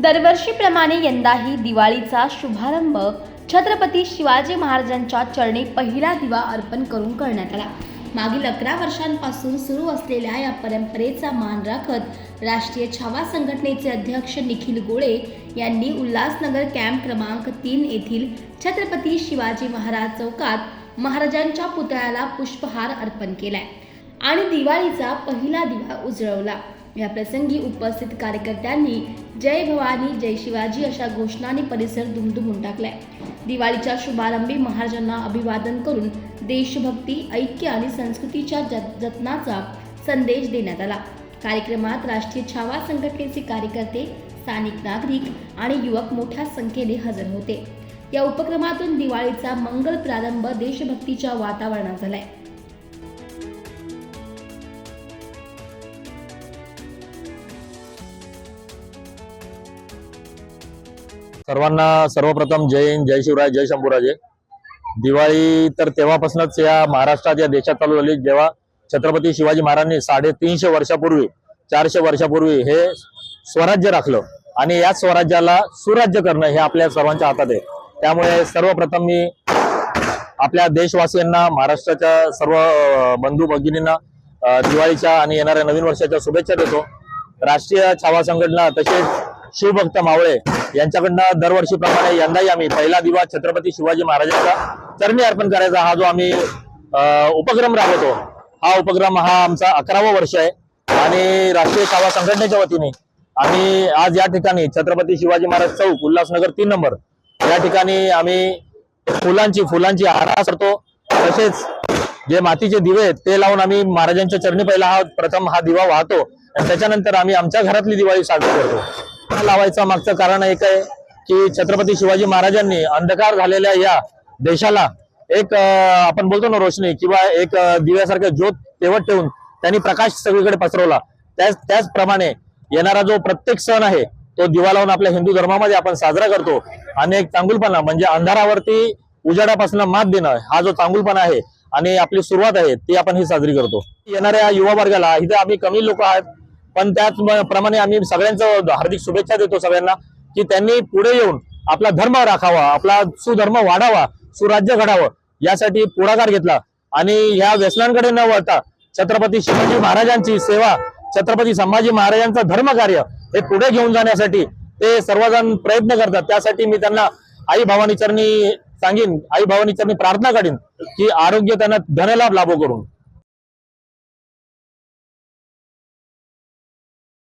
दरवर्षीप्रमाणे यंदाही दिवाळीचा शुभारंभ छत्रपती शिवाजी महाराजांच्या चरणी पहिला दिवा अर्पण करून करण्यात आला। मागील 11 वर्षांपासून सुरू असलेल्या या परंपरेचा मान राखत राष्ट्रीय छावा संघटनेचे अध्यक्ष निखिल गोळे यांनी उल्हासनगर कॅम्प क्रमांक 3 येथील छत्रपती शिवाजी महाराज चौकात महाराजांच्या पुतळ्याला पुष्पहार अर्पण केलाय आणि दिवाळीचा पहिला दिवा उजळवला। या प्रसंगी उपस्थित कार्यकर्त्यांनी जय भवानी जय शिवाजी अशा घोषणांनी परिसर दुमदुमून टाकलाय। दिवाळीच्या शुभारंभी महाराजांना अभिवादन करून देशभक्ती, ऐक्य आणि संस्कृतीच्या जतनाचा संदेश देण्यात आला। कार्यक्रमात राष्ट्रीय छावा संघटनेचे कार्यकर्ते, स्थानिक नागरिक आणि युवक मोठ्या संख्येने हजर होते। या उपक्रमातून दिवाळीचा मंगल प्रारंभ देशभक्तीच्या वातावरणात झालाय। सर्वांना सर्वप्रथम जय हिंद, जय शिवराय, जय शंभूराजे। दिवाळी तर तेव्हापासूनच या महाराष्ट्रात, या देशात चालू झाली जेव्हा छत्रपती शिवाजी महाराजांनी 350 वर्षापूर्वी, 400 वर्षापूर्वी हे स्वराज्य राखलं आणि या स्वराज्याला सुराज्य करणं हे आपल्या सर्वांच्या हातात आहे। त्यामुळे सर्वप्रथम मी आपल्या देशवासियांना, महाराष्ट्राच्या सर्व बंधू भगिनींना दिवाळीच्या आणि येणाऱ्या नवीन वर्षाच्या शुभेच्छा देतो। राष्ट्रीय छावा संघटना तसेच शिवभक्त मावळे यांच्याकडनं दरवर्षीप्रमाणे यंदाही आम्ही पहिला दिवा छत्रपती शिवाजी महाराजांच्या चरणी अर्पण करायचा हा जो आम्ही उपक्रम राबवतो, हा उपक्रम हा आमचा 11वा वर्ष आहे आणि राष्ट्रीय छावा संघटनेच्या वतीने आम्ही आज या ठिकाणी छत्रपती शिवाजी महाराज चौक, उल्हासनगर 3 नंबर या ठिकाणी आम्ही फुलांची हार करतो। तसेच जे मातीचे दिवे आहेत ते लावून आम्ही महाराजांच्या चरणी पहिला प्रथम हा दिवा वाहतो आणि त्याच्यानंतर आम्ही आमच्या घरातली दिवाळी साजरी करतो। लावायचं मागचं कारण एक आहे की छत्रपती शिवाजी महाराजांनी अंधकार झालेल्या या देशाला एक आपण बोलतो ना रोशनी किंवा एक दिव्यासारखं ज्योत तेवत ठेवून त्यांनी प्रकाश सगळीकडे पसरवला। त्याचप्रमाणे येणारा जो प्रत्येक सण आहे तो दिवा लावून आपल्या हिंदू धर्मामध्ये आपण साजरा करतो आणि एक चांगुलपणा म्हणजे अंधारावरती उजाडापासून मात देणं हा जो चांगुलपणा आहे आणि आपली सुरुवात आहे ती आपण ही साजरी करतो। येणाऱ्या युवा वर्गाला इथे आम्ही कमी लोक आहेत पण त्याचप्रमाणे आम्ही सगळ्यांचं हार्दिक शुभेच्छा देतो सगळ्यांना की त्यांनी पुढे येऊन आपला धर्म राखावा, आपला सुधर्म वाढावा, सुराज्य घडावं यासाठी पुढाकार घेतला आणि या व्यसनांकडे न वळता छत्रपती शिवाजी महाराजांची सेवा, छत्रपती संभाजी महाराजांचं धर्मकार्य हे पुढे घेऊन जाण्यासाठी ते सर्वजण प्रयत्न करतात। त्यासाठी मी त्यांना आई भवानी चरणी सांगेन, आई भवानी चरणी प्रार्थना करीन की आरोग्य त्यांना धनलाभ लाभो करून।